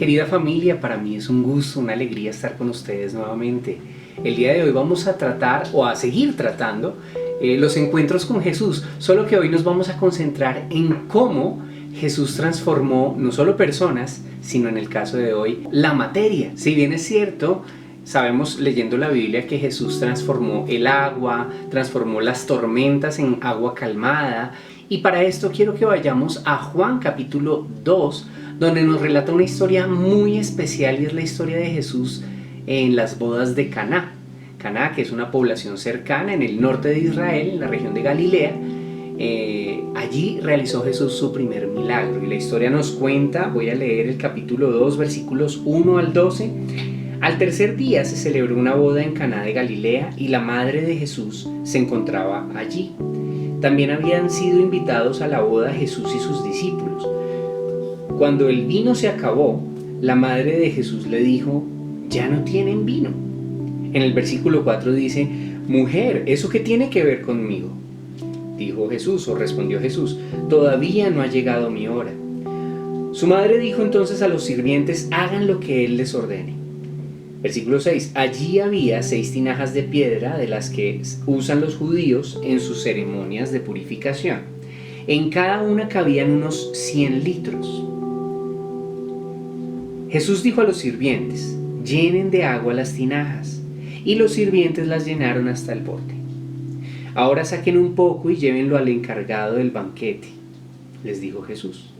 Querida familia, para mí es un gusto, una alegría estar con ustedes nuevamente. El día de hoy vamos a tratar o a seguir tratando los encuentros con Jesús, solo que hoy nos vamos a concentrar en cómo Jesús transformó no solo personas, sino en el caso de hoy, la materia. Si bien es cierto, sabemos leyendo la Biblia que Jesús transformó el agua, transformó las tormentas en agua calmada, y para esto quiero que vayamos a Juan capítulo 2, donde nos relata una historia muy especial y es la historia de Jesús en las bodas de Caná. Caná, que es una población cercana en el norte de Israel, en la región de Galilea. Allí realizó Jesús su primer milagro y la historia nos cuenta, voy a leer el capítulo 2, versículos 1 al 12. Al tercer día se celebró una boda en Caná de Galilea y la madre de Jesús se encontraba allí. También habían sido invitados a la boda Jesús y sus discípulos. Cuando el vino se acabó, la madre de Jesús le dijo: ya no tienen vino. En el versículo 4 dice: mujer, ¿eso qué tiene que ver conmigo? Dijo Jesús, o respondió Jesús: todavía no ha llegado mi hora. Su madre dijo entonces a los sirvientes: hagan lo que él les ordene. Versículo 6. Allí había 6 tinajas de piedra de las que usan los judíos en sus ceremonias de purificación. En cada una cabían unos 100 litros. Jesús dijo a los sirvientes: llenen de agua las tinajas, y los sirvientes las llenaron hasta el borde. Ahora saquen un poco y llévenlo al encargado del banquete, les dijo Jesús.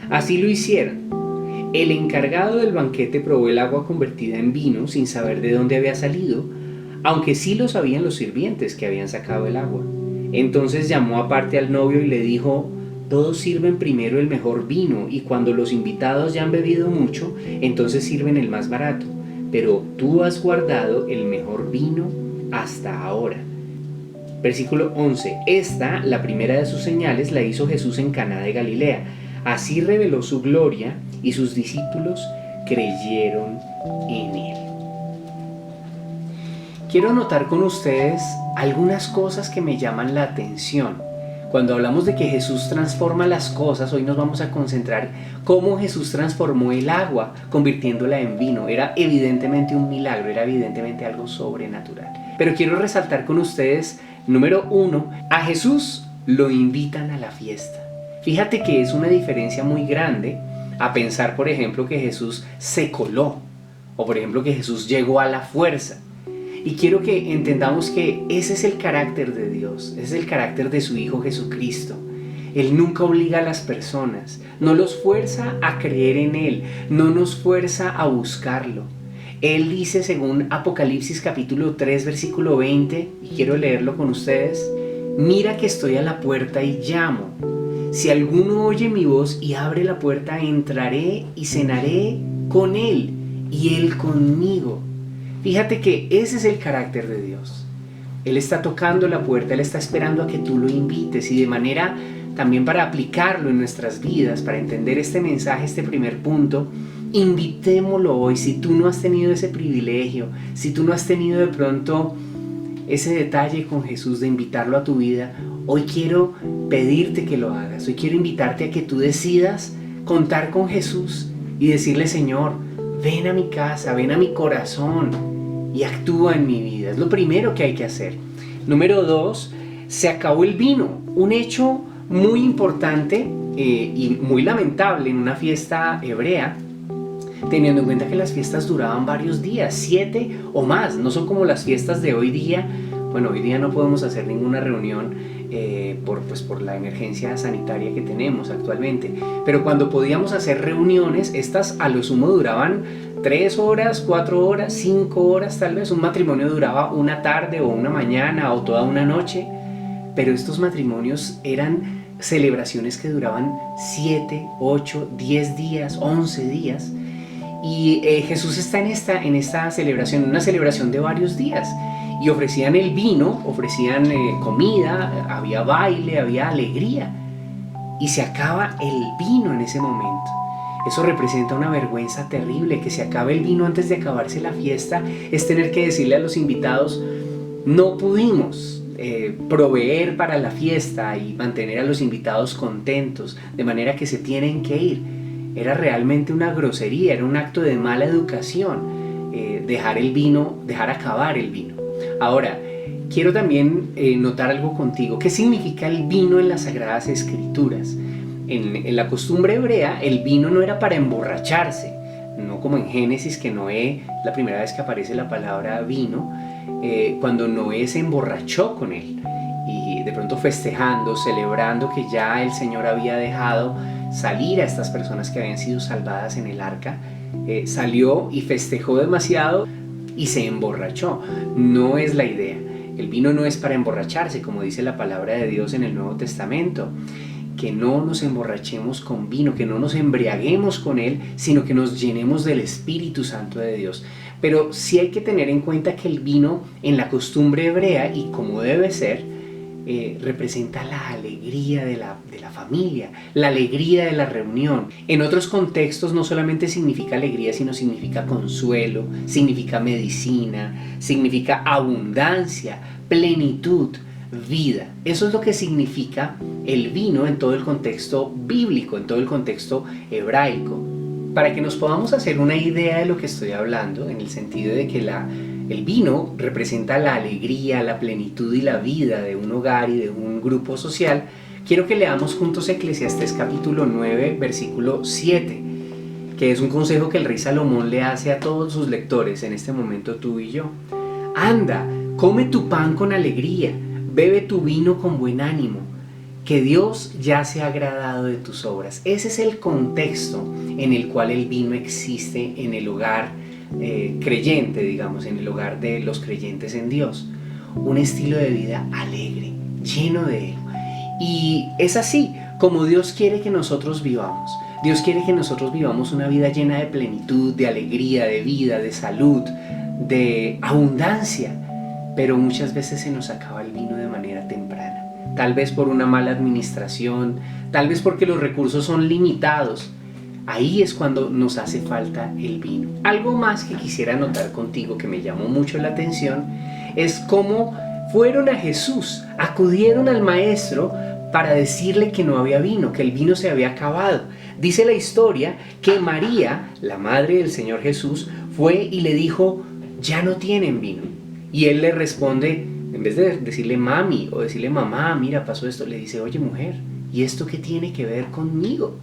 Así lo hicieron. El encargado del banquete probó el agua convertida en vino sin saber de dónde había salido, aunque sí lo sabían los sirvientes que habían sacado el agua. Entonces llamó aparte al novio y le dijo: todos sirven primero el mejor vino, y cuando los invitados ya han bebido mucho, entonces sirven el más barato. Pero tú has guardado el mejor vino hasta ahora. Versículo 11. Esta, la primera de sus señales, la hizo Jesús en Caná de Galilea. Así reveló su gloria y sus discípulos creyeron en él. Quiero anotar con ustedes algunas cosas que me llaman la atención. Cuando hablamos de que Jesús transforma las cosas, hoy nos vamos a concentrar cómo Jesús transformó el agua convirtiéndola en vino. Era evidentemente un milagro, era evidentemente algo sobrenatural. Pero quiero resaltar con ustedes, número 1, a Jesús lo invitan a la fiesta. Fíjate que es una diferencia muy grande a pensar, por ejemplo, que Jesús se coló, o por ejemplo que Jesús llegó a la fuerza. Y quiero que entendamos que ese es el carácter de Dios, ese es el carácter de su Hijo Jesucristo. Él nunca obliga a las personas, no los fuerza a creer en Él, no nos fuerza a buscarlo. Él dice, según Apocalipsis capítulo 3, versículo 20, y quiero leerlo con ustedes: mira que estoy a la puerta y llamo. Si alguno oye mi voz y abre la puerta, entraré y cenaré con él y él conmigo. Fíjate que ese es el carácter de Dios. Él está tocando la puerta, Él está esperando a que tú lo invites, y de manera también para aplicarlo en nuestras vidas, para entender este mensaje, este primer punto, invitémoslo hoy. Si tú no has tenido ese privilegio, si tú no has tenido de pronto ese detalle con Jesús de invitarlo a tu vida, hoy quiero pedirte que lo hagas. Hoy quiero invitarte a que tú decidas contar con Jesús y decirle: Señor, ven a mi casa, ven a mi corazón y actúa en mi vida. Es lo primero que hay que hacer. Número 2, se acabó el vino. Un hecho muy importante y muy lamentable en una fiesta hebrea, teniendo en cuenta que las fiestas duraban varios días, 7 o más. No son como las fiestas de hoy día. Bueno, hoy día no podemos hacer ninguna reunión por la emergencia sanitaria que tenemos actualmente. Pero cuando podíamos hacer reuniones, estas a lo sumo duraban 3 horas, 4 horas, 5 horas tal vez. Un matrimonio duraba una tarde o una mañana o toda una noche. Pero estos matrimonios eran celebraciones que duraban 7, 8, 10 días, 11 días. Y Jesús está en esta celebración, una celebración de varios días. Y ofrecían el vino, ofrecían comida, había baile, había alegría. Y se acaba el vino en ese momento. Eso representa una vergüenza terrible. Que se acabe el vino antes de acabarse la fiesta es tener que decirle a los invitados: no pudimos proveer para la fiesta y mantener a los invitados contentos, de manera que se tienen que ir. Era realmente una grosería, era un acto de mala educación, dejar acabar el vino. Ahora, quiero también notar algo contigo. ¿Qué significa el vino en las Sagradas Escrituras? En la costumbre hebrea, el vino no era para emborracharse, no como en Génesis, que Noé, la primera vez que aparece la palabra vino, cuando Noé se emborrachó con él, y de pronto festejando, celebrando que ya el Señor había dejado salir a estas personas que habían sido salvadas en el arca, salió y festejó demasiado y se emborrachó. No es la idea. El vino no es para emborracharse, como dice la palabra de Dios en el Nuevo Testamento. Que no nos emborrachemos con vino, que no nos embriaguemos con él, sino que nos llenemos del Espíritu Santo de Dios. Pero sí hay que tener en cuenta que el vino en la costumbre hebrea, y como debe ser, representa la alegría de la familia, la alegría de la reunión. En otros contextos no solamente significa alegría, sino significa consuelo, significa medicina, significa abundancia, plenitud, vida. Eso es lo que significa el vino en todo el contexto bíblico, en todo el contexto hebraico. Para que nos podamos hacer una idea de lo que estoy hablando, en el sentido de que el vino representa la alegría, la plenitud y la vida de un hogar y de un grupo social, quiero que leamos juntos Eclesiastés capítulo 9, versículo 7, que es un consejo que el rey Salomón le hace a todos sus lectores, en este momento tú y yo. Anda, come tu pan con alegría, bebe tu vino con buen ánimo, que Dios ya se ha agradado de tus obras. Ese es el contexto en el cual el vino existe en el hogar creyente, digamos, en el hogar de los creyentes en Dios. Un estilo de vida alegre, lleno de Él. Y es así como Dios quiere que nosotros vivamos. Dios quiere que nosotros vivamos una vida llena de plenitud, de alegría, de vida, de salud, de abundancia. Pero muchas veces se nos acaba el vino de manera temprana. Tal vez por una mala administración, tal vez porque los recursos son limitados. Ahí es cuando nos hace falta el vino. Algo más que quisiera notar contigo que me llamó mucho la atención es cómo fueron a Jesús, acudieron al maestro para decirle que no había vino, que el vino se había acabado. Dice la historia que María, la madre del Señor Jesús, fue y le dijo, ya no tienen vino. Y él le responde, en vez de decirle mami o decirle mamá, mira, pasó esto, le dice, oye mujer, ¿y esto qué tiene que ver conmigo?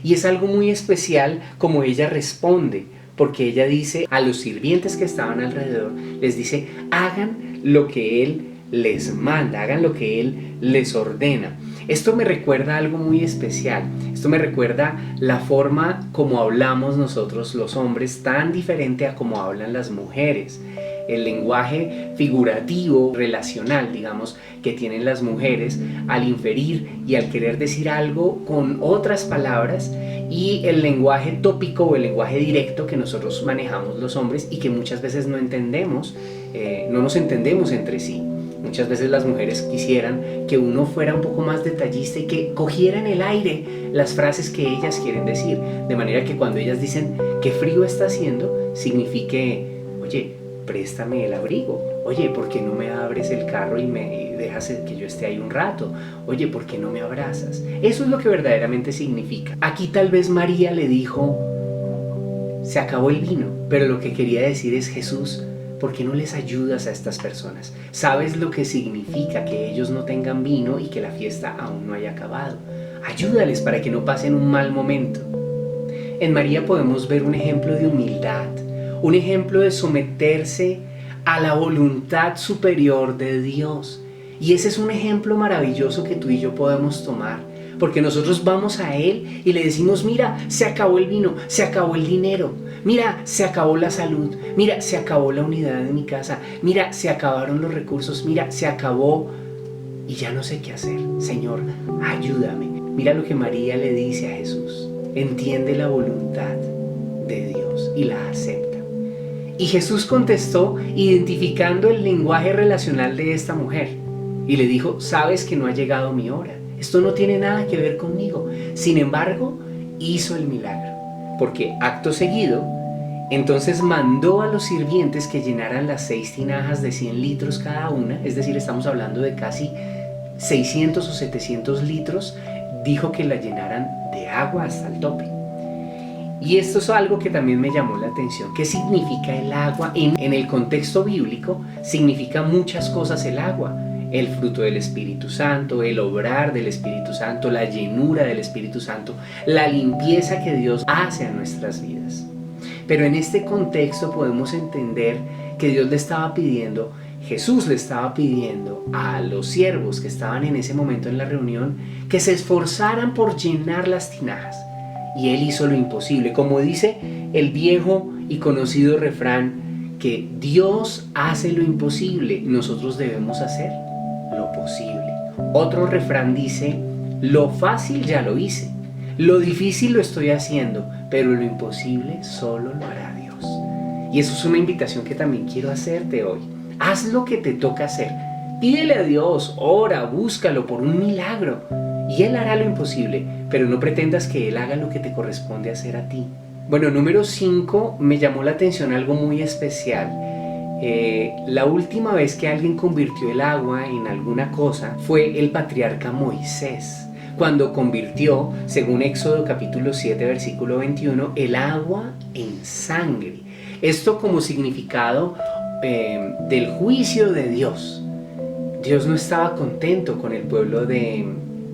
Y es algo muy especial como ella responde, porque ella dice a los sirvientes que estaban alrededor, les dice, hagan lo que Él les manda, hagan lo que Él les ordena. Esto me recuerda algo muy especial, esto me recuerda la forma como hablamos nosotros los hombres, tan diferente a como hablan las mujeres. El lenguaje figurativo, relacional, digamos, que tienen las mujeres al inferir y al querer decir algo con otras palabras, y el lenguaje tópico o el lenguaje directo que nosotros manejamos los hombres y que muchas veces no entendemos, no nos entendemos entre sí. Muchas veces las mujeres quisieran que uno fuera un poco más detallista y que cogiera en el aire las frases que ellas quieren decir, de manera que cuando ellas dicen qué frío está haciendo, signifique, oye, préstame el abrigo. Oye, ¿por qué no me abres el carro y me dejas que yo esté ahí un rato? Oye, ¿por qué no me abrazas? Eso es lo que verdaderamente significa. Aquí tal vez María le dijo, se acabó el vino, pero lo que quería decir es, Jesús, ¿por qué no les ayudas a estas personas? ¿Sabes lo que significa que ellos no tengan vino y que la fiesta aún no haya acabado? Ayúdales para que no pasen un mal momento. En María podemos ver un ejemplo de humildad, un ejemplo de someterse a la voluntad superior de Dios. Y ese es un ejemplo maravilloso que tú y yo podemos tomar, porque nosotros vamos a Él y le decimos, mira, se acabó el vino, se acabó el dinero, mira, se acabó la salud, mira, se acabó la unidad de mi casa, mira, se acabaron los recursos, mira, se acabó y ya no sé qué hacer. Señor, ayúdame. Mira lo que María le dice a Jesús, entiende la voluntad de Dios y la acepta. Y Jesús contestó identificando el lenguaje relacional de esta mujer y le dijo, sabes que no ha llegado mi hora, esto no tiene nada que ver conmigo. Sin embargo, hizo el milagro, porque acto seguido, entonces mandó a los sirvientes que llenaran las 6 tinajas de 100 litros cada una, es decir, estamos hablando de casi 600 o 700 litros, dijo que la llenaran de agua hasta el tope. Y esto es algo que también me llamó la atención. ¿Qué significa el agua? En el contexto bíblico significa muchas cosas el agua. El fruto del Espíritu Santo, el obrar del Espíritu Santo, la llenura del Espíritu Santo, la limpieza que Dios hace a nuestras vidas. Pero en este contexto podemos entender que Dios le estaba pidiendo, Jesús le estaba pidiendo a los siervos que estaban en ese momento en la reunión que se esforzaran por llenar las tinajas. Y Él hizo lo imposible. Como dice el viejo y conocido refrán, que Dios hace lo imposible, nosotros debemos hacer lo posible. Otro refrán dice, lo fácil ya lo hice, lo difícil lo estoy haciendo, pero lo imposible solo lo hará Dios. Y eso es una invitación que también quiero hacerte hoy. Haz lo que te toca hacer. Pídele a Dios, ora, búscalo por un milagro. Y Él hará lo imposible, pero no pretendas que Él haga lo que te corresponde hacer a ti. Bueno, número 5, me llamó la atención algo muy especial. La última vez que alguien convirtió el agua en alguna cosa fue el patriarca Moisés, cuando convirtió, según Éxodo capítulo 7, versículo 21, el agua en sangre. Esto como significado del juicio de Dios. Dios no estaba contento con el pueblo de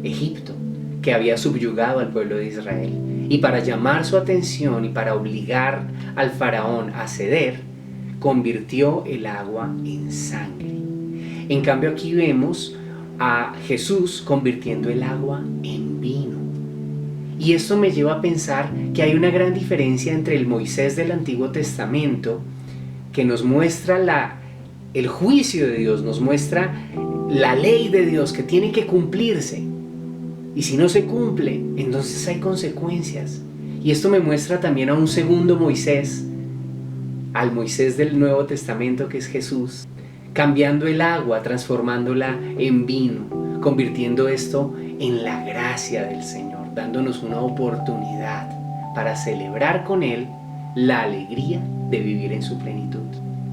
Egipto, que había subyugado al pueblo de Israel. Y para llamar su atención y para obligar al faraón a ceder, convirtió el agua en sangre. En cambio aquí vemos a Jesús convirtiendo el agua en vino. Y esto me lleva a pensar que hay una gran diferencia entre el Moisés del Antiguo Testamento, que nos muestra el juicio de Dios, nos muestra la ley de Dios que tiene que cumplirse. Y si no se cumple, entonces hay consecuencias. Y esto me muestra también a un segundo Moisés, al Moisés del Nuevo Testamento, que es Jesús, cambiando el agua, transformándola en vino, convirtiendo esto en la gracia del Señor, dándonos una oportunidad para celebrar con Él la alegría de vivir en su plenitud.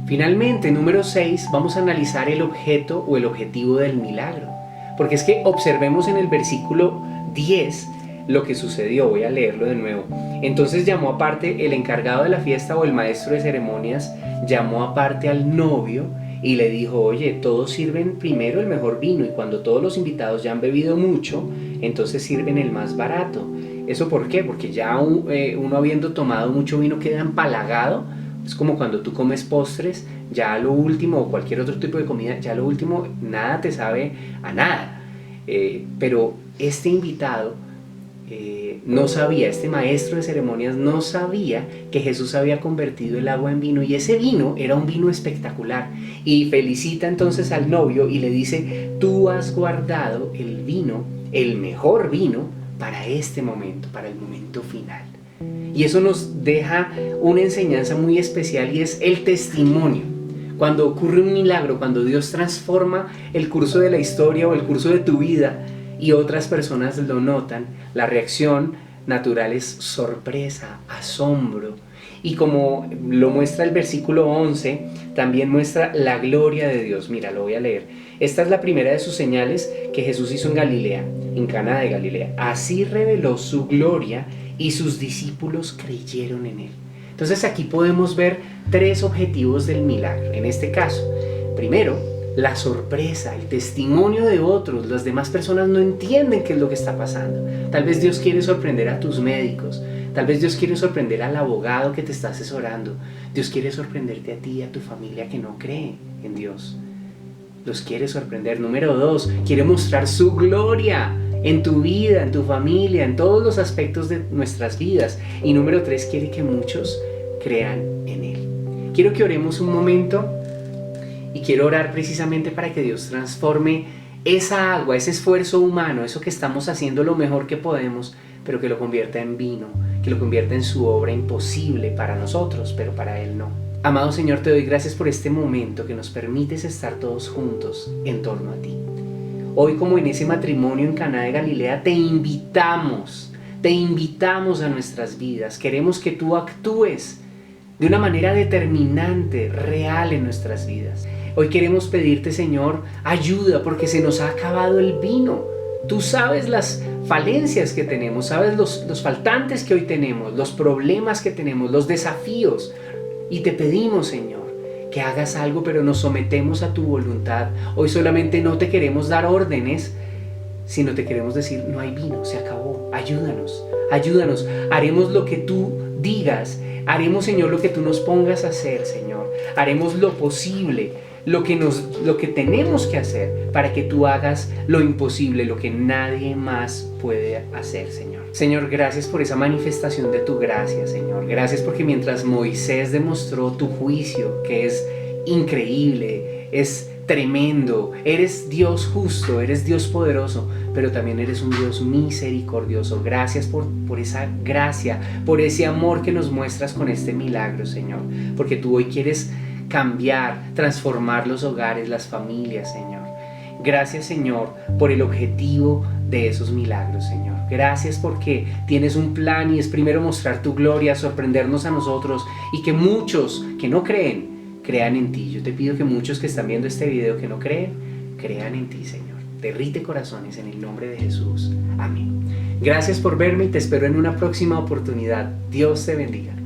Finalmente, número 6, vamos a analizar el objeto o el objetivo del milagro. Porque es que observemos en el versículo 10 lo que sucedió. Voy a leerlo de nuevo. Entonces llamó aparte el encargado de la fiesta o el maestro de ceremonias, llamó aparte al novio y le dijo, oye, todos sirven primero el mejor vino y cuando todos los invitados ya han bebido mucho, entonces sirven el más barato. ¿Eso por qué? Porque ya uno habiendo tomado mucho vino queda empalagado. Es como cuando tú comes postres, ya lo último, o cualquier otro tipo de comida, ya lo último, nada te sabe a nada. Pero este invitado no sabía, este maestro de ceremonias no sabía que Jesús había convertido el agua en vino, y ese vino era un vino espectacular. Y felicita entonces al novio y le dice, tú has guardado el vino, el mejor vino, para este momento, para el momento final. Y eso nos deja una enseñanza muy especial, y es el testimonio. Cuando ocurre un milagro, cuando Dios transforma el curso de la historia o el curso de tu vida y otras personas lo notan, la reacción natural es sorpresa, asombro. Y como lo muestra el versículo 11, también muestra la gloria de Dios. Mira, lo voy a leer. Esta es la primera de sus señales que Jesús hizo en Galilea, en Caná de Galilea. Así reveló su gloria y sus discípulos creyeron en él. Entonces aquí podemos ver 3 objetivos del milagro. En este caso, primero, la sorpresa, el testimonio de otros. Las demás personas no entienden qué es lo que está pasando. Tal vez Dios quiere sorprender a tus médicos. Tal vez Dios quiere sorprender al abogado que te está asesorando. Dios quiere sorprenderte a ti y a tu familia que no cree en Dios. Los quiere sorprender. Número 2, quiere mostrar su gloria en tu vida, en tu familia, en todos los aspectos de nuestras vidas. Y número 3, quiere que muchos crean en Él. Quiero que oremos un momento y quiero orar precisamente para que Dios transforme esa agua, ese esfuerzo humano, eso que estamos haciendo lo mejor que podemos, pero que lo convierta en vino, que lo convierta en su obra imposible para nosotros, pero para Él no. Amado Señor, te doy gracias por este momento que nos permites estar todos juntos en torno a ti. Hoy, como en ese matrimonio en Caná de Galilea, te invitamos a nuestras vidas. Queremos que tú actúes de una manera determinante, real en nuestras vidas. Hoy queremos pedirte, Señor, ayuda porque se nos ha acabado el vino. Tú sabes las falencias que tenemos, sabes los faltantes que hoy tenemos, los problemas que tenemos, los desafíos. Y te pedimos, Señor, que hagas algo, pero nos sometemos a tu voluntad. Hoy solamente no te queremos dar órdenes, sino te queremos decir, no hay vino, se acabó. Ayúdanos, ayúdanos. Haremos lo que tú digas. Haremos, Señor, lo que tú nos pongas a hacer, Señor. Haremos lo posible, lo que tenemos que hacer para que tú hagas lo imposible, lo que nadie más puede hacer, Señor. Señor, gracias por esa manifestación de tu gracia, Señor. Gracias porque mientras Moisés demostró tu juicio, que es increíble, es tremendo, eres Dios justo, eres Dios poderoso, pero también eres un Dios misericordioso. Gracias por esa gracia, por ese amor que nos muestras con este milagro, Señor, porque tú hoy quieres cambiar, transformar los hogares, las familias, Señor. Gracias, Señor, por el objetivo de esos milagros, Señor. Gracias porque tienes un plan y es primero mostrar tu gloria, sorprendernos a nosotros y que muchos que no creen, crean en ti. Yo te pido que muchos que están viendo este video que no creen, crean en ti, Señor. Derrite corazones en el nombre de Jesús. Amén. Gracias por verme y te espero en una próxima oportunidad. Dios te bendiga.